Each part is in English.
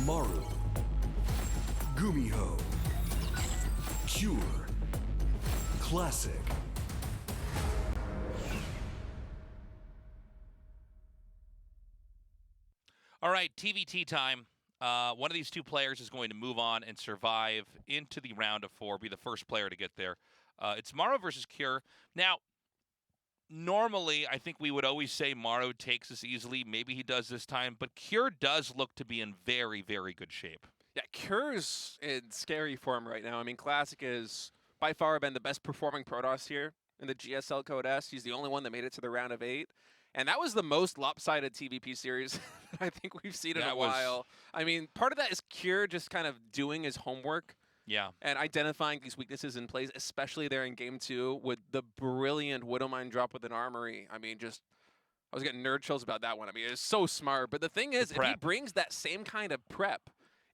Maru, GuMiho, Pure, Classic. All right, TVT time. One of these two players is going to move on and survive into the round of 4, be the first player to get there. It's Maru versus Cure. Now, normally, I think we would always say Maru takes this easily. Maybe he does this time, but Cure does look to be in very, very good shape. Yeah, Cure's in scary form right now. I mean, Classic is by far been the best performing Protoss here in the GSL Code S. He's the only one that made it to the round of 8. And that was the most lopsided TVP series that I think we've seen in a while. I mean, part of that is Cure just kind of doing his homework. Yeah. And identifying these weaknesses in plays, especially there in Game 2 with the brilliant Widowmine drop with an armory. I mean, just, I was getting nerd chills about that one. I mean, it's so smart. But the thing is, if he brings that same kind of prep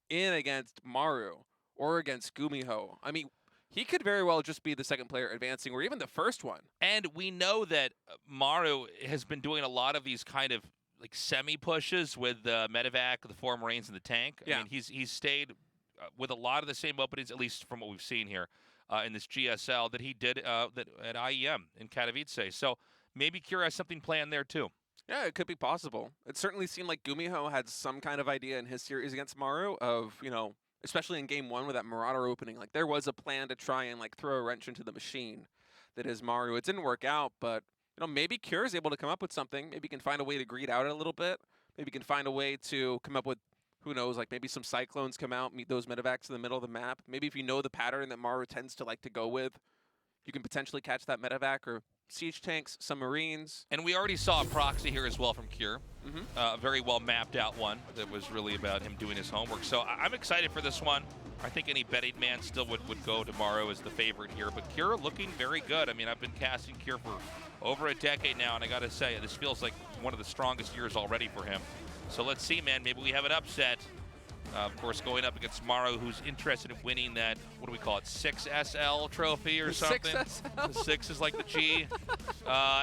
in against Maru or against GuMiho, I mean, he could very well just be the second player advancing or even the first one. And we know that Maru has been doing a lot of these kind of like semi-pushes with the Medevac, the 4 Marines, and the tank. Yeah. I mean, he's stayed with a lot of the same openings, at least from what we've seen here in this GSL, that he did at IEM in Katowice. So maybe Cure has something planned there too. Yeah, it could be possible. It certainly seemed like GuMiho had some kind of idea in his series against Maru of, you know, especially in Game 1 with that Marauder opening. Like, there was a plan to try and, like, throw a wrench into the machine that is Maru. It didn't work out, but, you know, maybe Cure is able to come up with something. Maybe he can find a way to greed out a little bit. Maybe he can find a way to come up with, who knows, like maybe some Cyclones come out, meet those Medevacs in the middle of the map. Maybe if you know the pattern that Maru tends to like to go with, you can potentially catch that Medevac or siege tanks, some Marines. And we already saw a proxy here as well from Cure. A very well mapped out one that was really about him doing his homework. So I'm excited for this one. I think any betting man still would go to Maru as the favorite here. But Cure looking very good. I mean, I've been casting Cure for over a decade now, and I got to say, this feels like one of the strongest years already for him. So let's see, man. Maybe we have an upset. Of course, going up against Maru, who's interested in winning that, what do we call it, 6SL trophy or something? 6SL? The 6 is like the G.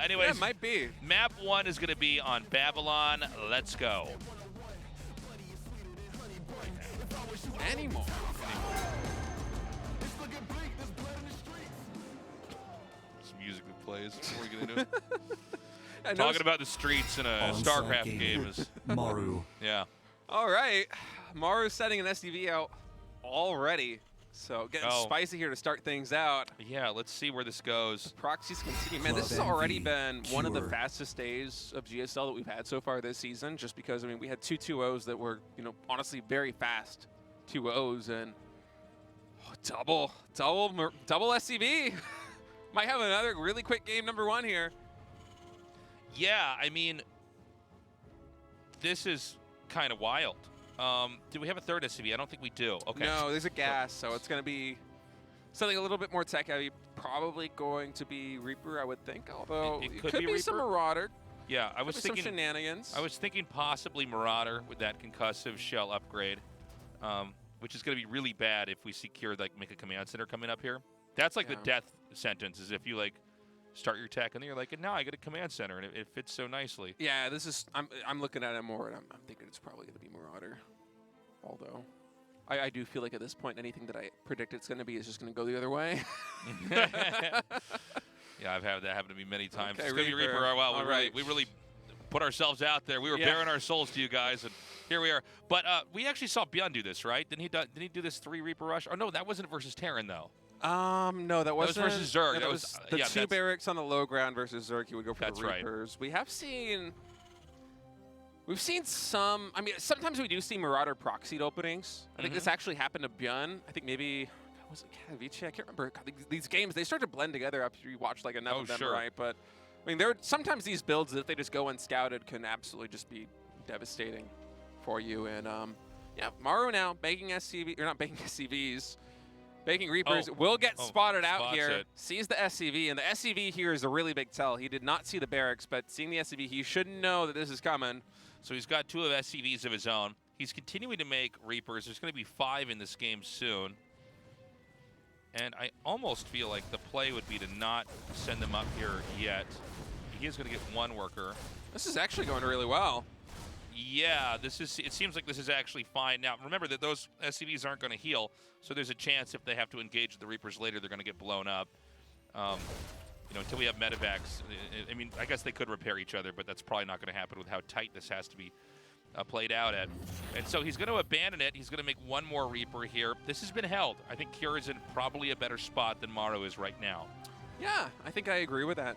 Anyways, Yeah, it might be. Map 1 is going to be on Babylon. Let's go. Anymore. Some music that plays before we get into it. Talking about the streets in a StarCraft game is Maru. Yeah. All right. Maru's setting an SDV out already. So getting spicy here to start things out. Yeah, let's see where this goes. Proxies continue. Man, this has already been one of the fastest days of GSL that we've had so far this season, just because, I mean, we had 2 2-0s that were, you know, honestly very fast 2-0s, and double SCV. Might have another really quick game number 1 here. Yeah, I mean, this is kind of wild. Do we have a third SCV? I don't think we do. Okay. No, there's a gas, so it's going to be something a little bit more tech-heavy. Probably going to be Reaper, I would think, although it could be some Marauder. Yeah, I was thinking some shenanigans. I was thinking possibly Marauder with that concussive shell upgrade, which is going to be really bad if we see Cure like make a command center coming up here. That's like the death sentence, is if you like start your tech and then you're like, now I get a command center, and it fits so nicely. Yeah, this is. I'm looking at it more, and I'm thinking it's probably going to be Marauder. Although, I do feel like at this point, anything that I predict it's going to be is just going to go the other way. Yeah, I've had that happen to me many times. Okay, it's going to be Reaper. Wow, we really put ourselves out there. We were bearing our souls to you guys, and here we are. But we actually saw Bjorn do this, right? Didn't he do this 3 Reaper rush? Oh no, that wasn't versus Terran though. No, that wasn't. That was versus Zerg. No, that was the 2 barracks on the low ground versus Zerg. He would go for the Reapers. Right. We've seen some. I mean, sometimes we do see Marauder proxied openings. I think this actually happened to Bjorn. I think maybe was it Katowice? I can't remember. God, these games, they start to blend together after you watch like enough of them, right? But I mean, sometimes these builds, if they just go unscouted, can absolutely just be devastating for you. And yeah, Maru now making SCV, or not making SCVs. Baking Reapers will get spotted out here. Sees the SCV, and the SCV here is a really big tell. He did not see the barracks, but seeing the SCV, he should know that this is coming. So he's got 2 of SCVs of his own. He's continuing to make Reapers. There's going to be 5 in this game soon. And I almost feel like the play would be to not send them up here yet. He is going to get 1 worker. This is actually going really well. Yeah, this is. It seems like this is actually fine. Now, remember that those SCVs aren't going to heal, so there's a chance if they have to engage the Reapers later, they're going to get blown up. You know, until we have medevacs. I mean, I guess they could repair each other, but that's probably not going to happen with how tight this has to be played out at. And so he's going to abandon it. He's going to make one more Reaper here. This has been held. I think Cure is in probably a better spot than Maru is right now. Yeah, I think I agree with that.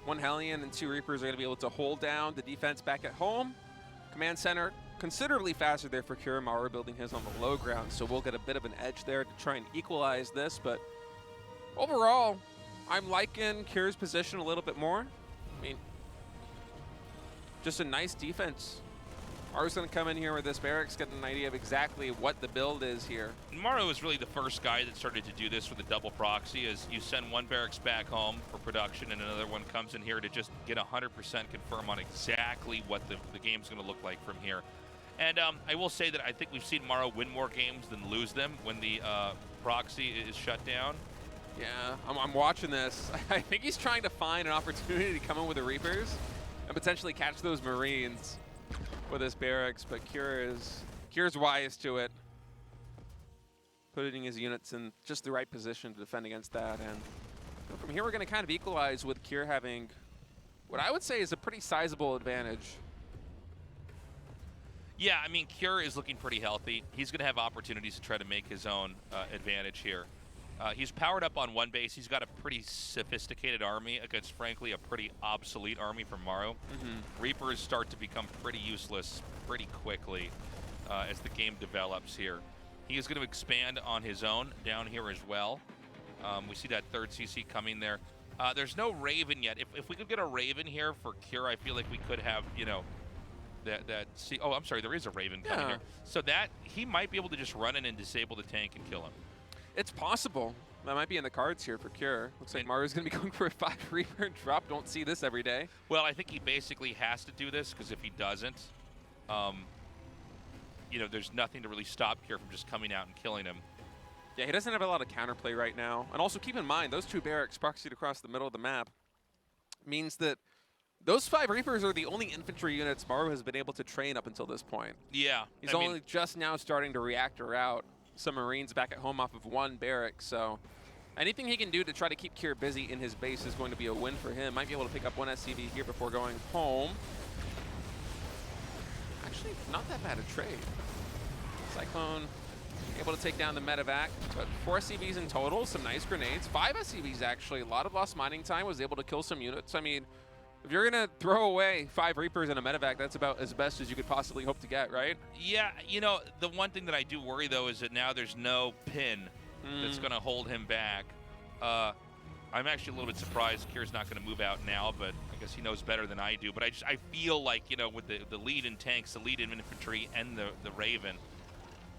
1 Hellion and 2 Reapers are going to be able to hold down the defense back at home. Command center considerably faster there for Cure. Maru building his on the low ground, so we'll get a bit of an edge there to try and equalize this. But overall, I'm liking Cure's position a little bit more. I mean, just a nice defense. Maru's going to come in here with this barracks, get an idea of exactly what the build is here. Maru is really the first guy that started to do this with a double proxy, is you send one barracks back home for production and another one comes in here to just get 100% confirm on exactly what the game's going to look like from here. And I will say that I think we've seen Maru win more games than lose them when the proxy is shut down. Yeah, I'm watching this. I think he's trying to find an opportunity to come in with the Reapers and potentially catch those Marines with his barracks, but Cure's wise to it, putting his units in just the right position to defend against that. And from here, we're going to kind of equalize with Cure having what I would say is a pretty sizable advantage. Yeah, I mean, Cure is looking pretty healthy. He's going to have opportunities to try to make his own advantage here. He's powered up on one base. He's got a pretty sophisticated army against, frankly, a pretty obsolete army from Maru. Reapers start to become pretty useless pretty quickly as the game develops here. He is going to expand on his own down here as well. We see that third CC coming there. There's no Raven yet. If we could get a Raven here for Cure, I feel like we could have, you know, oh, I'm sorry, there is a Raven coming here. So that, he might be able to just run in and disable the tank and kill him. It's possible. That might be in the cards here for Cure. Looks like Maru's going to be going for a 5 Reaper drop. Don't see this every day. Well, I think he basically has to do this, because if he doesn't, you know, there's nothing to really stop Cure from just coming out and killing him. Yeah, he doesn't have a lot of counterplay right now. And also keep in mind, those 2 barracks proxied across the middle of the map means that those 5 Reapers are the only infantry units Maru has been able to train up until this point. Yeah. He's only just now starting to reactor out some Marines back at home off of 1 barrack, so anything he can do to try to keep Cure busy in his base is going to be a win for him. Might be able to pick up 1 SCV here before going home. Actually, not that bad a trade. Cyclone able to take down the medevac, but 4 SCVs in total, some nice grenades. 5 SCVs actually, a lot of lost mining time, was able to kill some units. I mean, if you're going to throw away 5 Reapers and a medevac, that's about as best as you could possibly hope to get, right? Yeah, you know, the one thing that I do worry, though, is that now there's no pin that's going to hold him back. I'm actually a little bit surprised Cure's not going to move out now, but I guess he knows better than I do. But I feel like, you know, with the lead in tanks, the lead in infantry, and the Raven,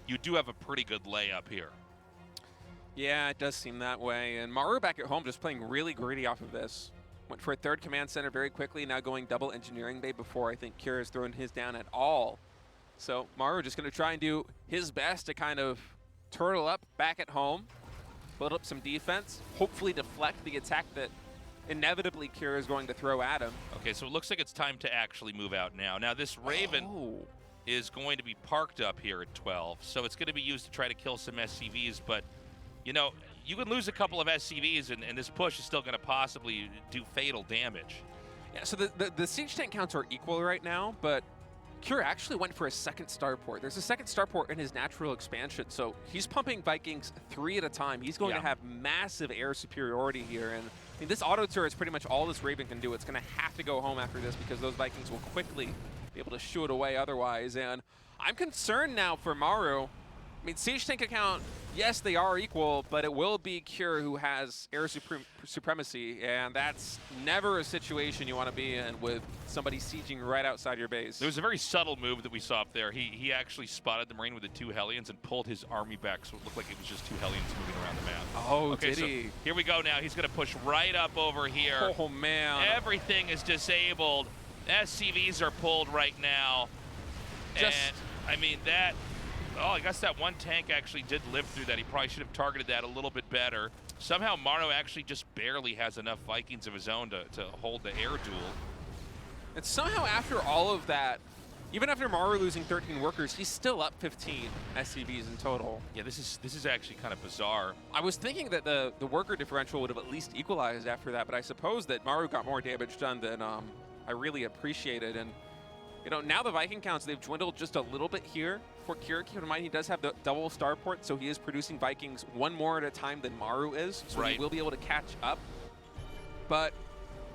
you do have a pretty good layup here. Yeah, it does seem that way. And Maru back at home just playing really greedy off of this. Went for a 3rd command center very quickly, now going double engineering bay before I think Cure has thrown his down at all. So Maru just going to try and do his best to kind of turtle up back at home, build up some defense, hopefully deflect the attack that inevitably Cure is going to throw at him. Okay, so it looks like it's time to actually move out now. Now this Raven is going to be parked up here at 12, so it's going to be used to try to kill some SCVs, but you know, you can lose a couple of SCVs, and this push is still going to possibly do fatal damage. Yeah, so the siege tank counts are equal right now, but Cure actually went for a 2nd starport. There's a 2nd starport in his natural expansion, so he's pumping Vikings 3 at a time. He's going to have massive air superiority here, and I mean, this auto turret is pretty much all this Raven can do. It's going to have to go home after this because those Vikings will quickly be able to shoo it away otherwise, and I'm concerned now for Maru. I mean, siege tank account, yes, they are equal, but it will be Cure who has air supremacy, and that's never a situation you want to be in with somebody sieging right outside your base. There was a very subtle move that we saw up there. He actually spotted the Marine with the 2 Hellions and pulled his army back, so it looked like it was just 2 Hellions moving around the map. Oh, okay, did he? Here we go now. He's going to push right up over here. Oh, man. Everything is disabled. SCVs are pulled right now. And, I mean, that... Oh, I guess that 1 tank actually did live through that. He probably should have targeted that a little bit better. Somehow Maru actually just barely has enough Vikings of his own to hold the air duel. And somehow after all of that, Even after Maru losing 13 workers, he's still up 15 SCVs in total. Yeah, this is actually kind of bizarre. I was thinking that the worker differential would have at least equalized after that, but I suppose that Maru got more damage done than I really appreciated. And you know, now the Viking counts, they've dwindled just a little bit here for Cure. Keep in mind, he does have the double starport, so he is producing Vikings one more at a time than Maru is, so he will be able to catch up. But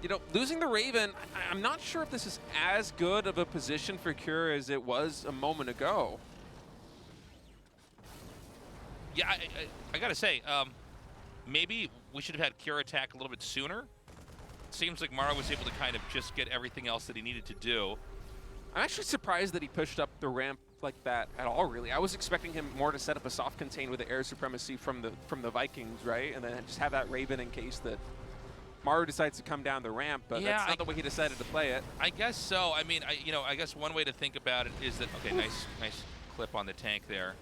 you know, losing the Raven, I'm not sure if this is as good of a position for Cure as it was a moment ago. Yeah, I gotta say, maybe we should have had Cure attack a little bit sooner. It seems like Maru was able to kind of just get everything else that he needed to do. I'm actually surprised that he pushed up the ramp like that at all, really. I was expecting him more to set up a soft contain with the air supremacy from the Vikings, right? And then just have that Raven in case that Maru decides to come down the ramp, but that's not the way he decided to play it. I guess so. I mean, you know, I guess one way to think about it is that, okay, nice clip on the tank there.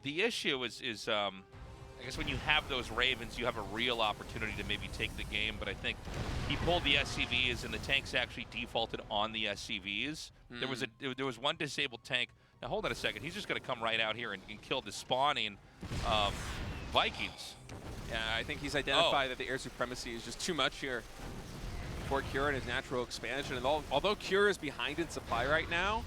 The issue is I guess when you have those Ravens, you have a real opportunity to maybe take the game, but I think he pulled the SCVs and the tanks actually defaulted on the SCVs. There was one disabled tank. Now hold on a second. He's just going to come right out here and kill the spawning Vikings. Yeah, I think he's identified that the air supremacy is just too much here for Cure and his natural expansion. And although Cure is behind in supply right now,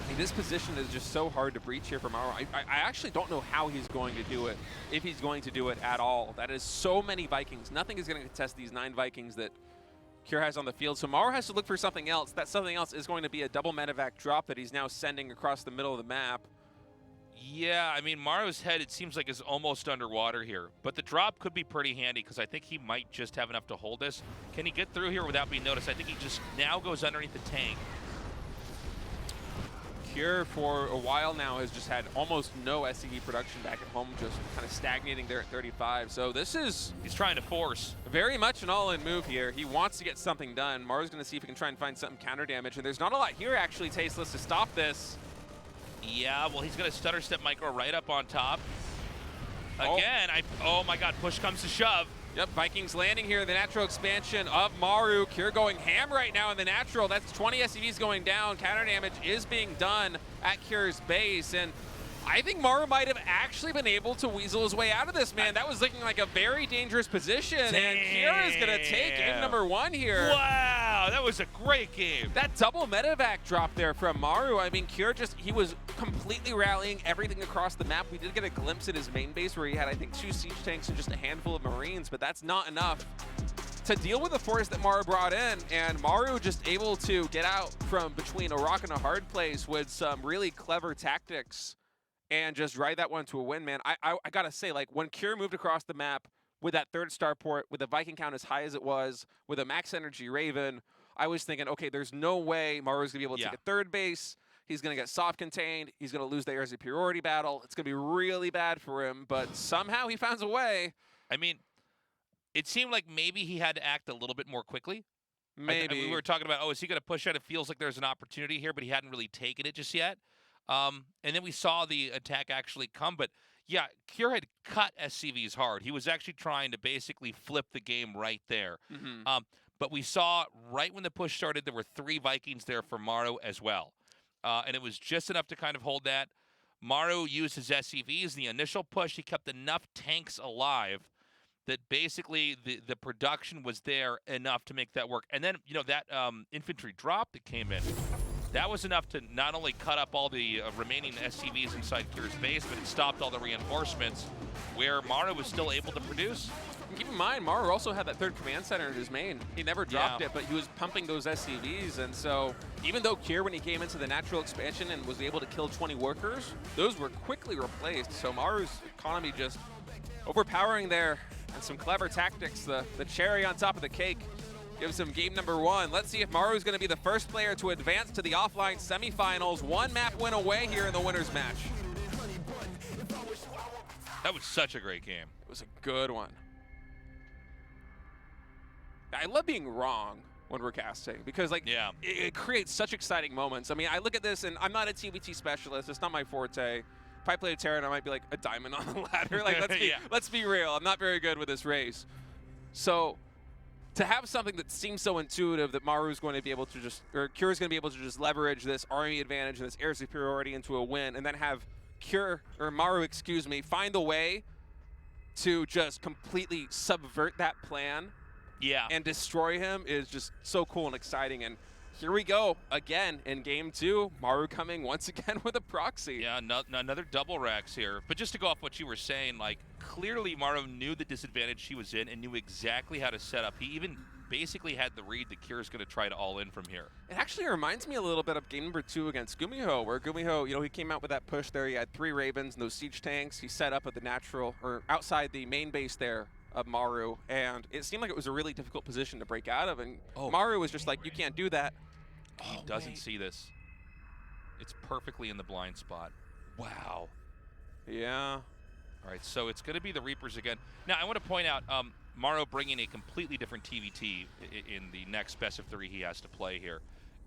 I mean, this position is just so hard to breach here for Maru. I actually don't know how he's going to do it, if he's going to do it at all. That is so many Vikings. Nothing is going to contest these 9 Vikings that Cure has on the field. So Maru has to look for something else. That something else is going to be a double medevac drop that he's now sending across the middle of the map. Yeah, I mean, Maru's head, it seems like, is almost underwater here. But the drop could be pretty handy because I think he might just have enough to hold this. Can he get through here without being noticed? I think he just now goes underneath the tank. Cure, for a while now, has just had almost no SCV production back at home, just kind of stagnating there at 35. So this is... He's trying to force. Very much an all-in move here. He wants to get something done. Maru's going to see if he can try and find something counter damage. And there's not a lot here, actually, Tasteless, to stop this. Yeah, well, he's going to stutter step micro right up on top. Again, oh my god, push comes to shove. Yep, Vikings landing here in the natural expansion of Maru. Cure going ham right now in the natural. That's 20 SCVs going down. Counter damage is being done at Cure's base. And I think Maru might have actually been able to weasel his way out of this, man. That was looking like a very dangerous position. Damn. And Cure is going to take game number 1 here. Wow, that was a great game. That double medevac drop there from Maru. I mean, Cure he was completely rallying everything across the map. We did get a glimpse at his main base where he had, I think, 2 siege tanks and just a handful of Marines, but that's not enough to deal with the force that Maru brought in. And Maru just able to get out from between a rock and a hard place with some really clever tactics and just ride that one to a win, man. I gotta say, like, when Cure moved across the map with that 3rd starport, with the Viking count as high as it was, with a max energy Raven, I was thinking, okay, there's no way Maru's gonna be able to take a 3rd base. He's gonna get soft contained. He's gonna lose the air superiority battle. It's gonna be really bad for him, but somehow he finds a way. I mean, it seemed like maybe he had to act a little bit more quickly. Maybe. We were talking about, oh, is he gonna push out? It feels like there's an opportunity here, but he hadn't really taken it just yet. And then we saw the attack actually come, but yeah, Cure had cut SCVs hard. He was actually trying to basically flip the game right there. But we saw right when the push started, there were 3 Vikings there for Maru as well. And it was just enough to kind of hold that. Maru used his SCVs in the initial push. He kept enough tanks alive that basically the production was there enough to make that work. And then, you know, that infantry drop that came in, that was enough to not only cut up all the remaining SCVs inside Cure's base, but it stopped all the reinforcements where Maru was still able to produce. And keep in mind, Maru also had that 3rd command center in his main. He never dropped it, but he was pumping those SCVs. And so even though Cure, when he came into the natural expansion and was able to kill 20 workers, those were quickly replaced. So Maru's economy just overpowering there, and some clever tactics. The cherry on top of the cake gives him game number 1. Let's see if Maru is going to be the first player to advance to the offline semifinals. 1 map win away here in the winner's match. That was such a great game. It was a good one. I love being wrong when we're casting because, like, it creates such exciting moments. I mean, I look at this, and I'm not a TBT specialist. It's not my forte. If I played Terran, I might be like a diamond on the ladder. Like, let's be real. I'm not very good with this race. So to have something that seems so intuitive that Maru's going to be able to just, or Cure's going to be able to just leverage this army advantage and this air superiority into a win, and then have Maru, excuse me, find a way to just completely subvert that plan and destroy him is just so cool and exciting. And here we go again in game 2. Maru coming once again with a proxy. Yeah, another double racks here. But just to go off what you were saying, like, clearly Maru knew the disadvantage she was in and knew exactly how to set up. He even basically had the read that Cure's going to try to all in from here. It actually reminds me a little bit of game number 2 against GuMiho, where GuMiho, you know, he came out with that push there. He had 3 Ravens and those siege tanks. He set up at the natural, or outside the main base there of Maru, and it seemed like it was a really difficult position to break out of, and Maru was just like, you can't do that. He doesn't see this. It's perfectly in the blind spot. Wow. Yeah. All right, so it's going to be the Reapers again. Now, I want to point out, Maru bringing a completely different TVT in the next best of 3 he has to play here.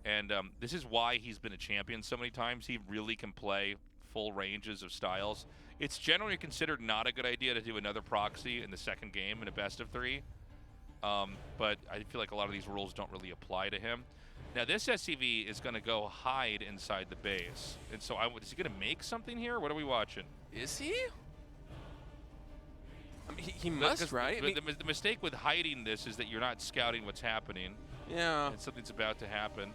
And this is why he's been a champion so many times. He really can play full ranges of styles. It's generally considered not a good idea to do another proxy in the second game in a best of 3. But I feel like a lot of these rules don't really apply to him. Now, this SCV is going to go hide inside the base. And so is he going to make something here? What are we watching? Is he? I mean, he must, right? The mistake with hiding this is that you're not scouting what's happening. Yeah. And something's about to happen.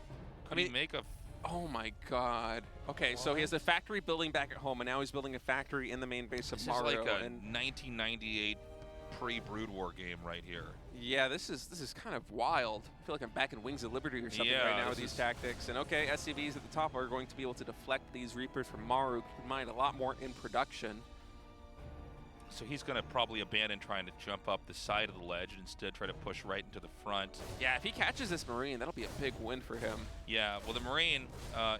Could he make a... Oh, my God. Okay, so he has a factory building back at home, and now he's building a factory in the main base of Maru. This is like a 1998 pre-Brood War game right here. Yeah, this is kind of wild. I feel like I'm back in Wings of Liberty or something right now with these tactics. And okay, SCVs at the top are going to be able to deflect these Reapers from Maru. Keep in mind, a lot more in production. So he's going to probably abandon trying to jump up the side of the ledge and instead try to push right into the front. Yeah, if he catches this Marine, that'll be a big win for him. Yeah, well, the Marine,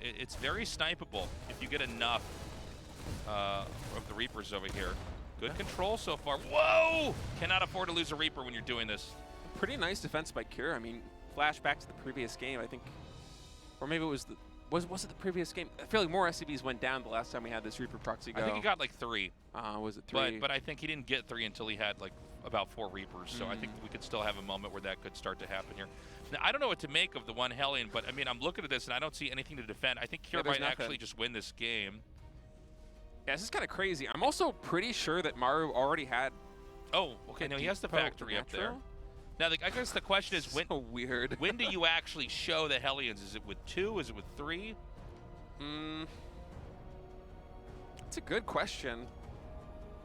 it's very snipeable if you get enough of the Reapers over here. Good control so far. Whoa! Cannot afford to lose a Reaper when you're doing this. Pretty nice defense by Cure. I mean, flashback to the previous game, I think, or maybe it was the... Was it the previous game? I feel like more SCVs went down the last time we had this Reaper proxy go. I think he got like 3. Was it 3? But I think he didn't get 3 until he had like about 4 Reapers. So I think we could still have a moment where that could start to happen here. Now, I don't know what to make of the one Hellion, but I mean, I'm looking at this and I don't see anything to defend. I think Cure might actually just win this game. Yeah, this is kind of crazy. I'm also pretty sure that Maru already had... Oh, okay. Now he has the factory up there. Now, I guess the question is, when, so weird. When do you actually show the Hellions? Is it with 2? Is it with 3? That's a good question.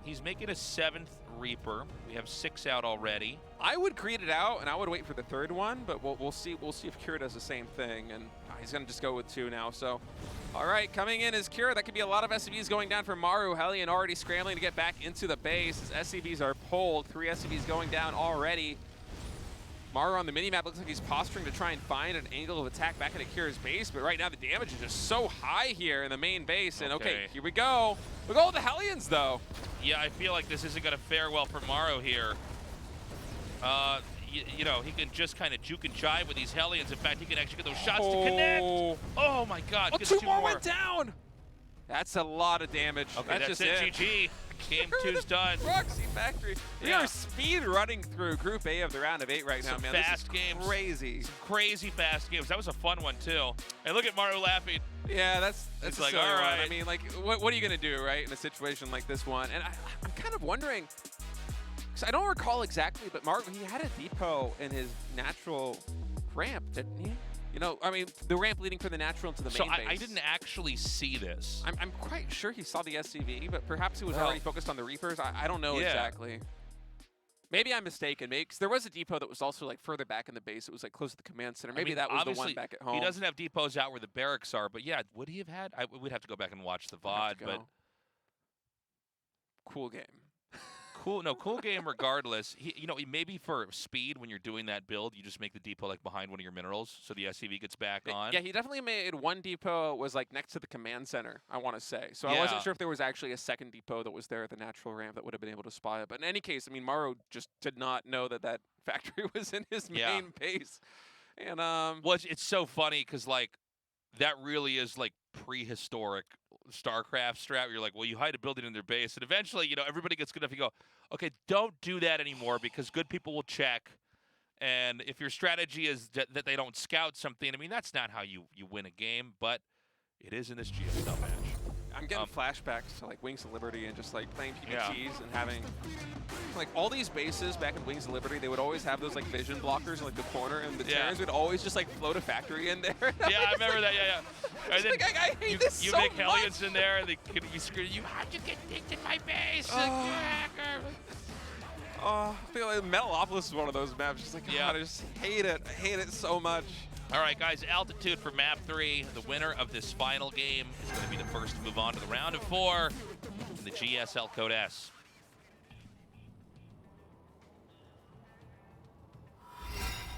He's making a 7th Reaper. We have 6 out already. I would create it out, and I would wait for the 3rd one, but we'll see. We'll see if Cure does the same thing, and he's going to just go with 2 now. So, all right, coming in is Cure. That could be a lot of SCVs going down for Maru. Hellion already scrambling to get back into the base as SCVs are pulled. 3 SCVs going down already. Maru on the minimap looks like he's posturing to try and find an angle of attack back into Cure's base, but right now the damage is just so high here in the main base. And okay, here we go. Look at all the Hellions, though. Yeah, I feel like this isn't going to fare well for Maru here. You know, he can just kind of juke and jive with these Hellions. In fact, he can actually get those shots to connect. Oh, my God. Oh, 2 more went down. That's a lot of damage. Okay, that's it. GG. Game 2's done. Proxy Factory. We are speed running through Group A of the round of 8 right now, man. Fast games. Crazy. Some crazy fast games. That was a fun one, too. And look at Maru laughing. Yeah, that's like, all right. I mean, like, what are you going to do, right, in a situation like this one? And I'm kind of wondering, because I don't recall exactly, but Maru, he had a depot in his natural ramp, didn't he? You know, I mean, the ramp leading from the natural into the main base. So I didn't actually see this. I'm quite sure he saw the SCV, but perhaps he was already focused on the Reapers. I don't know exactly. Maybe I'm mistaken. Maybe because there was a depot that was also like further back in the base. It was like close to the command center. Maybe that was the one back at home. He doesn't have depots out where the barracks are, but yeah, would he have had? We'd have to go back and watch the VOD, but cool game. Cool game regardless. You know, maybe for speed when you're doing that build, you just make the depot like behind one of your minerals so the SCV gets back on. Yeah, he definitely made one depot was like next to the command center, I want to say. So I wasn't sure if there was actually a second depot that was there at the natural ramp that would have been able to spy it. But in any case, I mean, Maru just did not know that that factory was in his main base. And well, it's so funny because like that really is like prehistoric StarCraft strat. You're like, well, you hide a building in their base, and eventually, you know, everybody gets good enough. You go, okay, don't do that anymore because good people will check. And if your strategy is that they don't scout something, I mean, that's not how you win a game, but it is in this GSL match. I'm getting flashbacks to like Wings of Liberty and just like playing PvPs Yeah. and having like all these bases back in Wings of Liberty. They would always have those like vision blockers in like the corner, and the Terrans would always just like float a factory in there. Yeah, I remember that. Yeah. And then like, I hate this you so make Hellions much. in there, and you scream, "You have to get dicked in my base!" Oh, I feel like Metalopolis is one of those maps. Just like, Yeah. God, I just hate it. I hate it so much. All right, guys, altitude for map 3. The winner of this final game is going to be the first to move on to the round of 4 in the GSL Code S.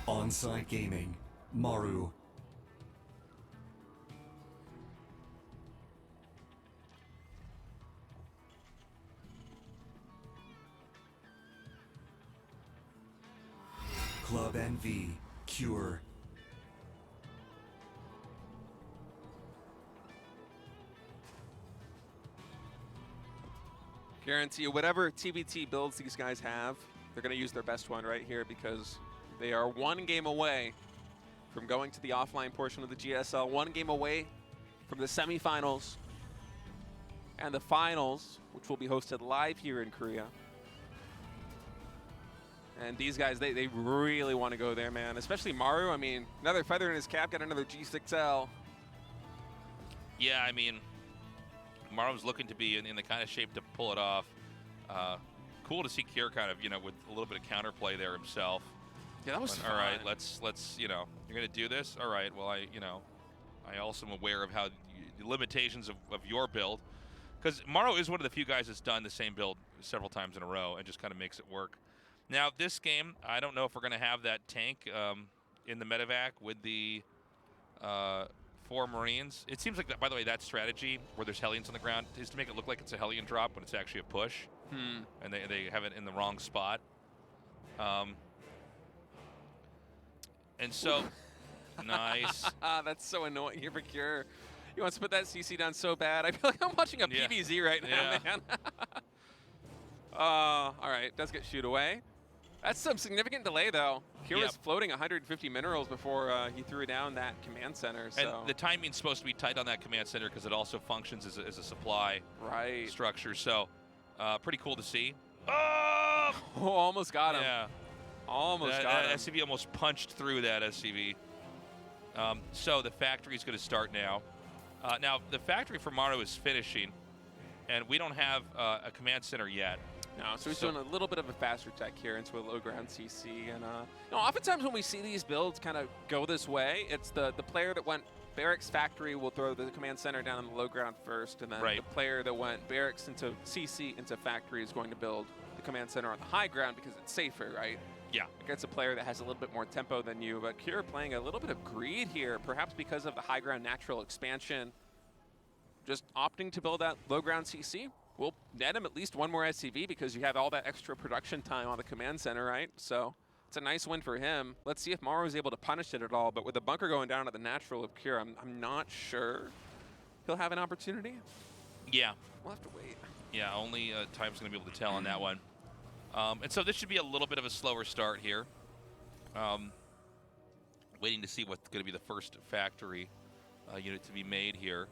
Onside Gaming, Maru. Club NV, Cure. Guarantee you, whatever TBT builds these guys have, they're going to use their best one right here because they are one game away from going to the offline portion of the GSL, one game away from the semifinals and the finals, which will be hosted live here in Korea. And these guys, they really want to go there, man. Especially Maru. I mean, another feather in his cap, got another G6L. Yeah, I mean, Maru's looking to be in the kind of shape to pull it off. Cool to see Kier kind of, with a little bit of counterplay there himself. Yeah, that was fun. All right, let's you're going to do this? All right, well, I also am aware of how the limitations of your build. Because Maru is one of the few guys that's done the same build several times in a row and just kind of makes it work. Now, this game, I don't know if we're going to have that tank in the medevac with the 4 Marines. It seems like, that, by the way, that strategy where there's Hellions on the ground is to make it look like it's a Hellion drop when it's actually a push. And they have it in the wrong spot. And so, nice. That's so annoying here for Cure. He wants to put that CC down so bad. I feel like I'm watching a PBZ right now, man. All right, does get shoot away. That's some significant delay, though. Cure was floating 150 minerals before he threw down that command center. So. And the timing's supposed to be tight on that command center because it also functions as a supply structure. So, pretty cool to see. Oh! Almost got him. Yeah. Almost got him. SCV almost punched through that SCV. So the factory is going to start now. Now, the factory for Maru is finishing, and we don't have a command center yet. No, so he's doing a little bit of a faster tech here into a low ground CC. And oftentimes when we see these builds kind of go this way, it's the player that went Barracks Factory will throw the command center down in the low ground first, and then the player that went Barracks into CC into Factory is going to build the command center on the high ground because it's safer, right? Yeah. Against a player that has a little bit more tempo than you, but Cure playing a little bit of greed here, perhaps because of the high ground natural expansion. Just opting to build that low ground CC will net him at least one more SCV because you have all that extra production time on the command center, right? So it's a nice win for him. Let's see if Maru is able to punish it at all, but with the bunker going down to the natural of Cure, I'm not sure he'll have an opportunity. Yeah. We'll have to wait. Yeah, only time's going to be able to tell on that one. And so this should be a little bit of a slower start here. Waiting to see what's going to be the first factory unit to be made here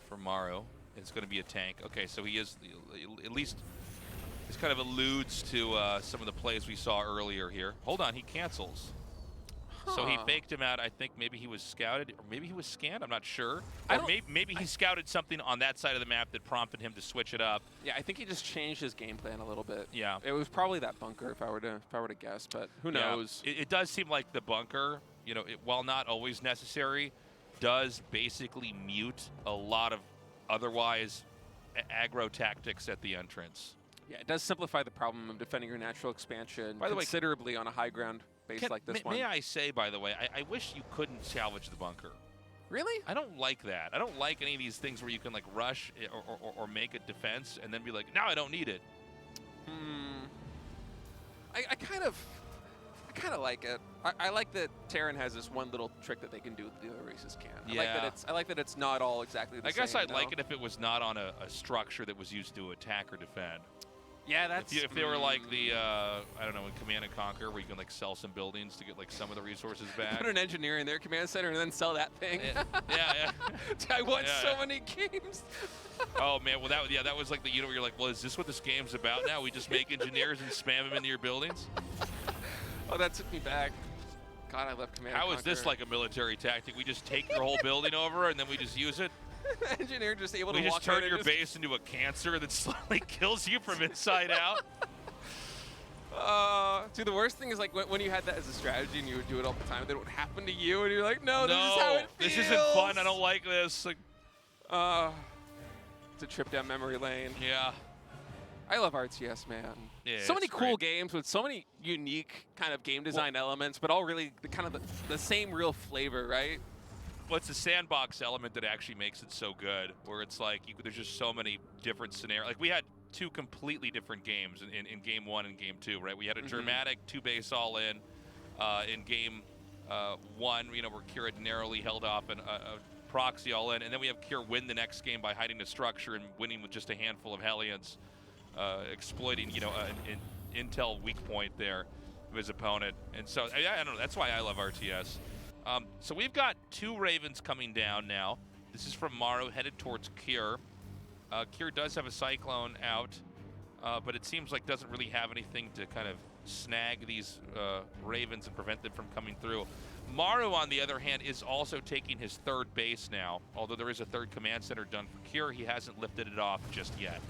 for Maru. It's going to be a tank. Okay, so he is, at least, this kind of alludes to some of the plays we saw earlier here. Hold on, he cancels. So he faked him out. I think maybe he was scouted, or maybe he was scanned. I'm not sure. Or maybe he scouted something on that side of the map that prompted him to switch it up. Yeah, I think he just changed his game plan a little bit. Yeah, it was probably that bunker if I were to guess, but who knows? It does seem like the bunker, while not always necessary, does basically mute a lot of otherwise aggro tactics at the entrance. Yeah, it does simplify the problem of defending your natural expansion considerably on a high ground base like this one. May I say, by the way, I wish you couldn't salvage the bunker. Really? I don't like that. I don't like any of these things where you can like rush or make a defense and then be like, now I don't need it. I kind of like it. I like that Terran has this one little trick that they can do that the other races can't. I like that it's not all exactly the same. I guess I'd like it if it was not on a structure that was used to attack or defend. Yeah, that's... If they were like the, I don't know, in Command & Conquer, where you can like sell some buildings to get like some of the resources back. Put an engineer in their command center and then sell that thing. Yeah. I won so many games. Oh man, well that was like the unit where you're like, well, is this what this game's about now? We just make engineers and spam them into your buildings? Oh, that took me back. God, I love Command & Conquer. How is this like a military tactic? We just take your whole building over and then we just use it? Engineer just able to we walk just turn your base into a cancer that slowly kills you from inside out. Dude, the worst thing is like when you had that as a strategy and you would do it all the time, then it would happen to you, and you're like, no, this is how it feels. This isn't fun. I don't like this. Like, it's a trip down memory lane. Yeah. I love RTS, man. Yeah, so many cool great. games with so many unique kind of game design elements, but all really the same real flavor, right? Well, it's the sandbox element that actually makes it so good, where it's like there's just so many different scenarios. Like we had two completely different games in game 1 and game 2, right? We had a dramatic 2-base all-in in game 1, you know, where Kira narrowly held off a proxy all-in, and then we have Kira win the next game by hiding the structure and winning with just a handful of Hellions, exploiting, you know, an intel weak point there of his opponent. And so, I don't know, that's why I love RTS. So we've got 2 Ravens coming down now. This is from Maru, headed towards Cure. Cure does have a Cyclone out, but it seems like doesn't really have anything to kind of snag these Ravens and prevent them from coming through. Maru, on the other hand, is also taking his 3rd base now. Although there is a 3rd command center done for Cure, he hasn't lifted it off just yet.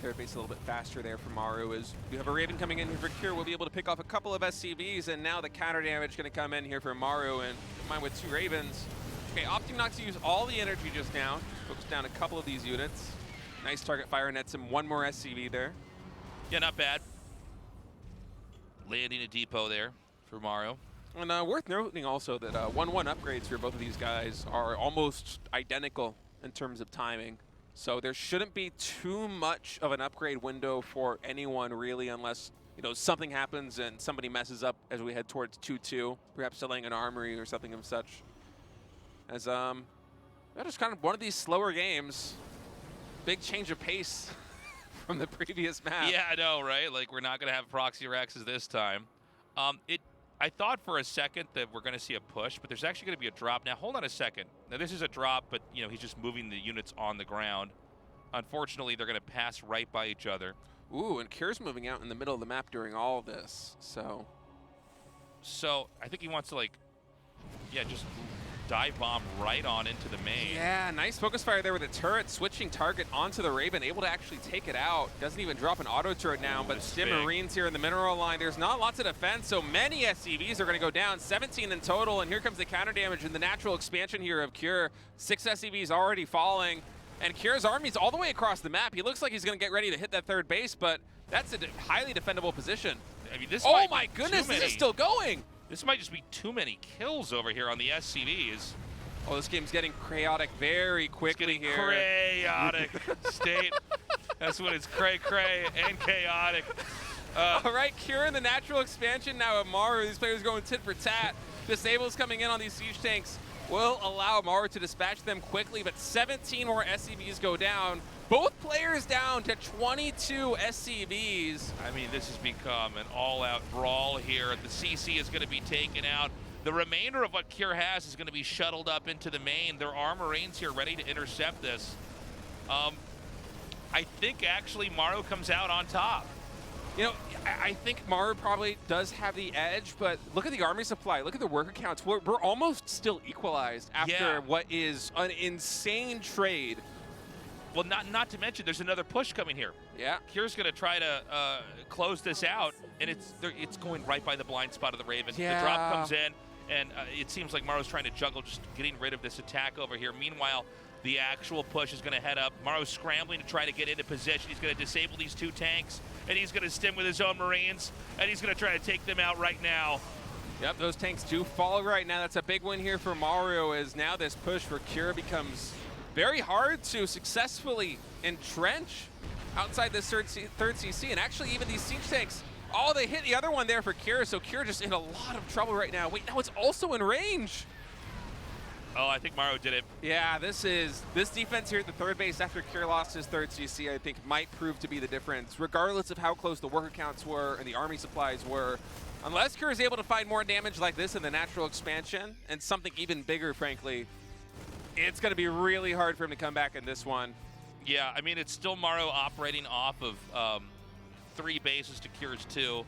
3rd base a little bit faster there for Maru. As you have a Raven coming in here for Cure, we'll be able to pick off a couple of SCVs, and now the counter damage going to come in here for Maru, and combined with 2 Ravens. Okay, opting not to use all the energy just now. Focus down a couple of these units. Nice target fire, nets him 1 more SCV there. Yeah, not bad. Landing a depot there for Maru. And worth noting also that 1-1 upgrades for both of these guys are almost identical in terms of timing. So there shouldn't be too much of an upgrade window for anyone really, unless, you know, something happens and somebody messes up as we head towards 2-2, perhaps selling an armory or something of such. As just kind of one of these slower games. Big change of pace from the previous map. Yeah, I know, right? Like, we're not going to have proxy Rexes this time. I thought for a second that we're going to see a push, but there's actually going to be a drop. Now, hold on a second. Now, this is a drop, but, you know, he's just moving the units on the ground. Unfortunately, they're going to pass right by each other. Ooh, and Cure's moving out in the middle of the map during all of this, so I think he wants to, like, yeah, just dive bomb right on into the main. Yeah, nice focus fire there with a turret, switching target onto the Raven, able to actually take it out. Doesn't even drop an auto turret now, but Stim Marines here in the mineral line. There's not lots of defense, so many SCVs are going to go down, 17 in total, and here comes the counter damage and the natural expansion here of Cure. 6 SCVs already falling, and Cure's army's all the way across the map. He looks like he's going to get ready to hit that 3rd base, but that's a highly defendable position. I mean, this oh my goodness, this is still going! This might just be too many kills over here on the SCVs. Oh, this game's getting chaotic very quickly here. Chaotic state. That's what it's cray and chaotic. All right, Cure in the natural expansion now of Maru. These players going tit for tat. Disables coming in on these siege tanks will allow Maru to dispatch them quickly, but 17 more SCVs go down. Both players down to 22 SCVs. I mean, this has become an all-out brawl here. The CC is going to be taken out. The remainder of what Cure has is going to be shuttled up into the main. There are Marines here ready to intercept this. I think actually Maru comes out on top. You know, I think Maru probably does have the edge, but look at the army supply. Look at the worker counts. We're almost still equalized after what is an insane trade. Well, not to mention there's another push coming here. Yeah. Cure's going to try to close this out, and it's going right by the blind spot of the Raven. Yeah. The drop comes in, and it seems like Maru's trying to juggle just getting rid of this attack over here. Meanwhile, the actual push is going to head up. Maru's scrambling to try to get into position. He's going to disable these 2 tanks, and he's going to stim with his own Marines, and he's going to try to take them out right now. Yep, those tanks do fall right now. That's a big win here for Maru, as now this push for Cure becomes very hard to successfully entrench outside this third CC, and actually even these siege tanks, they hit the other one there for Cure, so Cure just in a lot of trouble right now. Wait, now it's also in range. Oh, I think Maru did it. Yeah, this defense here at the third base after Kier lost his third CC, I think might prove to be the difference, regardless of how close the worker counts were and the army supplies were. Unless Kier is able to find more damage like this in the natural expansion, and something even bigger, frankly, it's going to be really hard for him to come back in this one. Yeah, I mean, it's still Maru operating off of 3 bases to Kier's 2.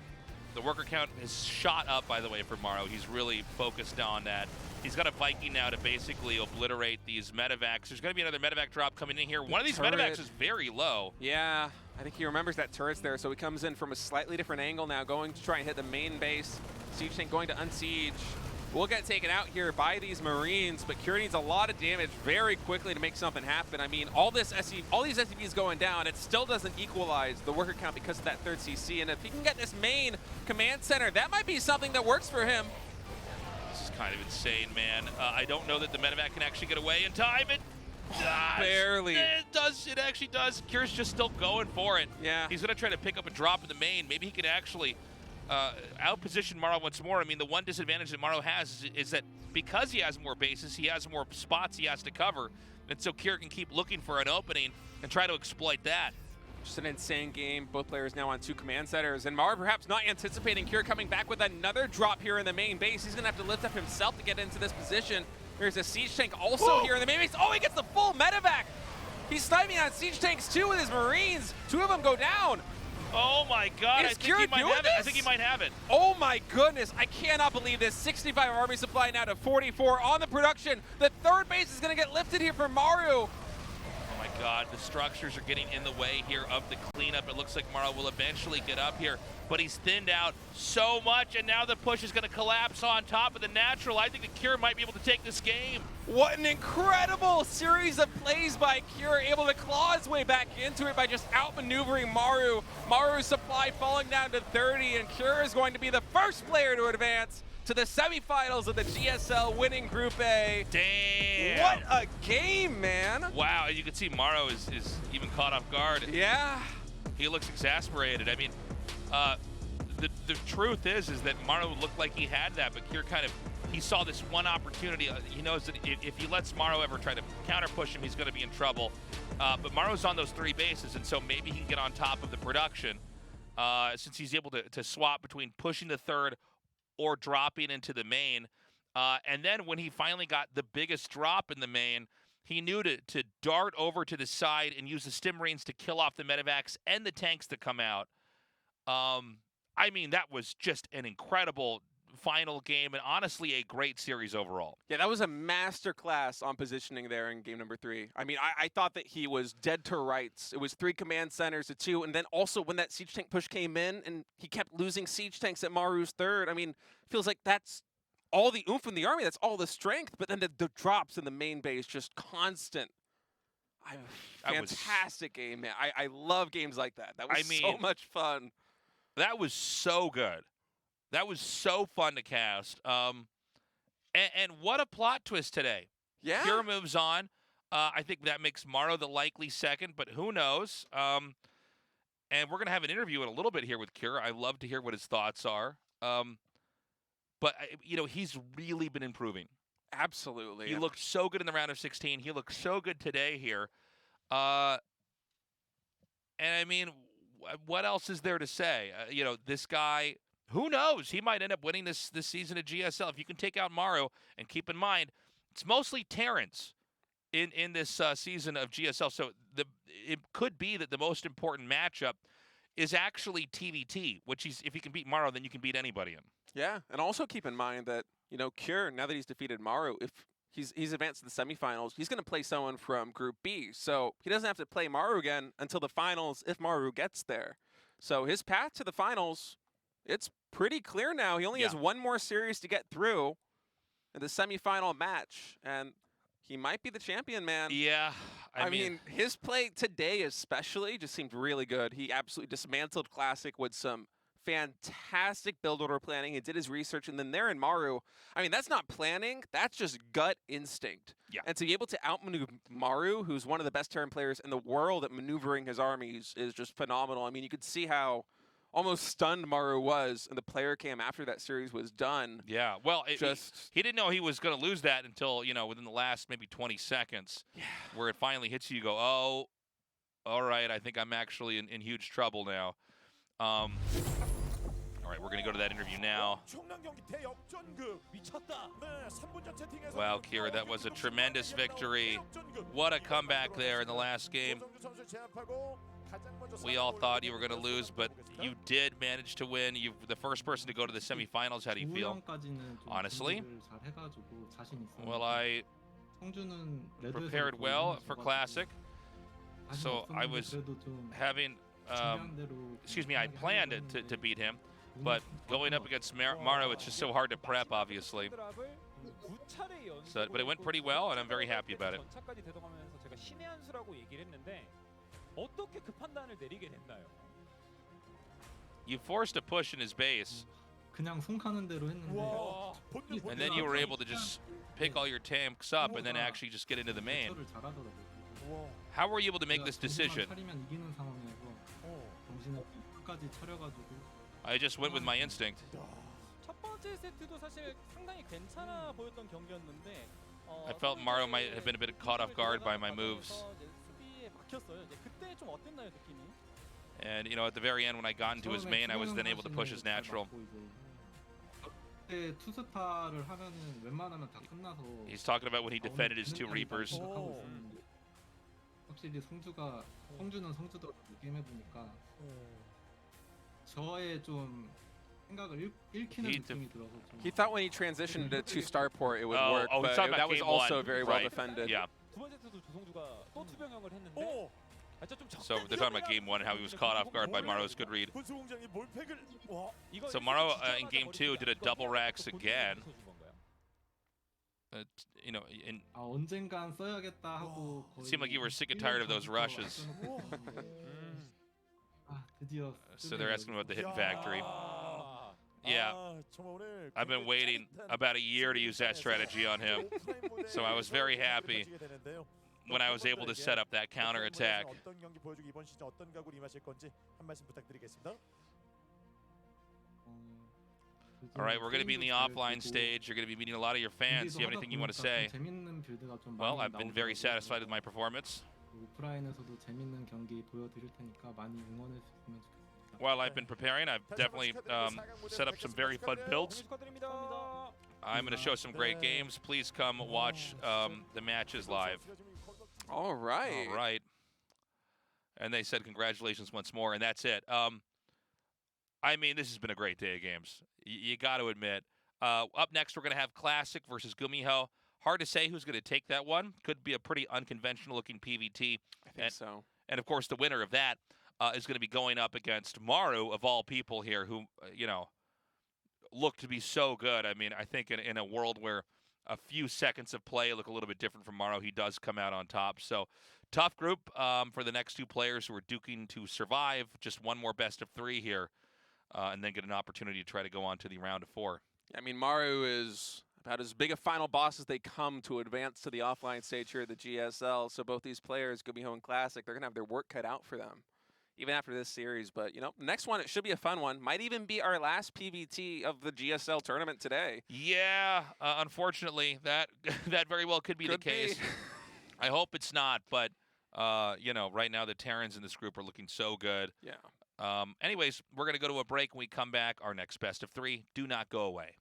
The worker count has shot up, by the way, for Maru. He's really focused on that. He's got a Viking now to basically obliterate these medevacs. There's going to be another medevac drop coming in here. One of these medevacs is very low. Yeah, I think he remembers that turret's there, so he comes in from a slightly different angle now, going to try and hit the main base. Siege tank going to unsiege. We'll get taken out here by these Marines, but Kier needs a lot of damage very quickly to make something happen. I mean, all these SCVs going down, it still doesn't equalize the worker count because of that third CC. And if he can get this main command center, that might be something that works for him. This is kind of insane, man. I don't know that the medevac can actually get away in time. It does. Barely. It does. It actually does. Kier's just still going for it. Yeah. He's going to try to pick up a drop in the main. Maybe he can actually outposition Maru once more. I mean, the one disadvantage that Maru has is that because he has more bases, he has more spots he has to cover. And so Kier can keep looking for an opening and try to exploit that. Just an insane game. Both players now on 2 command centers. And Maru perhaps not anticipating Kier coming back with another drop here in the main base. He's going to have to lift up himself to get into this position. There's a siege tank also here in the main base. Oh, he gets the full medevac. He's sniping on siege tanks too with his Marines. 2 of them go down. Oh my God, I think he might have it. I think he might have it. Oh my goodness, I cannot believe this. 65 army supply now to 44 on the production. The third base is going to get lifted here for Maru. Oh my God, the structures are getting in the way here of the cleanup. It looks like Maru will eventually get up here, but he's thinned out so much, and now the push is going to collapse on top of the natural. I think the Kier might be able to take this game. What an incredible series of plays by Kier, able to claw his way back into it by just outmaneuvering Maru. Maru's supply falling down to 30, and Kier is going to be the first player to advance to the semifinals of the GSL winning Group A. Damn. What a game, man. Wow, you can see Maru is even caught off guard. Yeah. He looks exasperated. I mean, the truth is that Maru looked like he had that, but Kier he saw this one opportunity. He knows that if he lets Maru ever try to counter push him, he's going to be in trouble. But Maru's on those 3 bases, and so maybe he can get on top of the production since he's able to swap between pushing the third or dropping into the main. And then when he finally got the biggest drop in the main, he knew to dart over to the side and use the Stim Marines to kill off the medevacs and the tanks that come out. I mean, that was just an incredible final game and honestly a great series overall. Yeah, that was a masterclass on positioning there in game number 3. I mean, I thought that he was dead to rights. It was 3 command centers to 2, and then also when that siege tank push came in and he kept losing siege tanks at Maru's third, I mean, feels like that's all the oomph in the army, that's all the strength, but then the drops in the main base, just constant. Fantastic game, man. I love games like that. That was so much fun. That was so good. That was so fun to cast. And what a plot twist today. Yeah. Kier moves on. I think that makes Maru the likely second, but who knows? And we're going to have an interview in a little bit here with Kier. I love to hear what his thoughts are. But, you know, he's really been improving. Absolutely. He looked so good in the round of 16. He looked so good today here. And, I mean, what else is there to say? You know, this guy, who knows? He might end up winning this season of GSL. If you can take out Maru, and keep in mind, it's mostly Terrence in this season of GSL. So it could be that the most important matchup is actually TVT, which if you can beat Maru, then you can beat anybody in. Yeah, and also keep in mind that, you know, Kier, now that he's defeated Maru, if he's advanced to the semifinals, he's going to play someone from Group B. So he doesn't have to play Maru again until the finals if Maru gets there. So his path to the finals, it's pretty clear now. He only has one more series to get through in the semifinal match, and he might be the champion, man. Yeah. I mean, his play today especially just seemed really good. He absolutely dismantled Classic with some fantastic build order planning. He did his research, and then there in Maru, I mean, that's not planning. That's just gut instinct. Yeah. And to be able to outmaneuver Maru, who's one of the best Terran players in the world at maneuvering his armies, is just phenomenal. I mean, you could see how almost stunned Maru was, and the player cam after that series was done. Yeah, well, he didn't know he was going to lose that until, you know, within the last maybe 20 seconds, where it finally hits you. You go, oh, all right, I think I'm actually in huge trouble now. All right, we're going to go to that interview now. Wow, Kira, that was a tremendous victory. What a comeback there in the last game. We all thought you were going to lose, but you did manage to win. You're the first person to go to the semifinals. How do you feel? Honestly? Well, I prepared well for Classic. So I was having, I planned to beat him. But going up against Maru, it's just so hard to prep, obviously. So, but it went pretty well, and I'm very happy about it. You forced a push in his base. And then you were able to just pick all your tanks up and then actually just get into the main. How were you able to make this decision? I just went with my instinct. I felt Maru might have been a bit caught off guard by my moves. And, you know, at the very end when I got into his main, I was then able to push his natural. He's talking about when he defended his 2 Reapers. He thought when he transitioned to Starport it would work, but that was also very well defended. Yeah. So they're talking about game 1 and how he was caught off guard by Maru's good read. So Maru in game 2 did a double racks again. You know, it seemed like you were sick and tired of those rushes. So they're asking about the hit factory. Yeah, I've been waiting about a year to use that strategy on him. So I was very happy when I was able to set up that counter attack. All right, we're going to be in the offline stage. You're going to be meeting a lot of your fans. Do you have anything you want to say? Well, I've been very satisfied with my performance. While I've been preparing, I've definitely set up some very fun builds. I'm going to show some great games. Please come watch the matches live. All right. All right. And they said congratulations once more, and that's it. I mean, this has been a great day of games. You got to admit. Up next, we're going to have Classic versus GuMiho. Hard to say who's going to take that one. Could be a pretty unconventional-looking PVT. I think so. And, of course, the winner of that is going to be going up against Maru, of all people here, who, you know, look to be so good. I mean, I think in a world where a few seconds of play look a little bit different from Maru, he does come out on top. So, tough group for the next 2 players who are duking to survive. Just one more best of 3 here, and then get an opportunity to try to go on to the round of 4. I mean, Maru is about as big a final boss as they come to advance to the offline stage here at the GSL. So both these players, GuMiho and Classic, they're going to have their work cut out for them, even after this series. But, you know, next one, it should be a fun one. Might even be our last PVT of the GSL tournament today. Yeah, unfortunately, that very well could be the case. I hope it's not, but, you know, right now the Terrans in this group are looking so good. Yeah. Anyways, we're going to go to a break. When we come back, our next best of 3. Do not go away.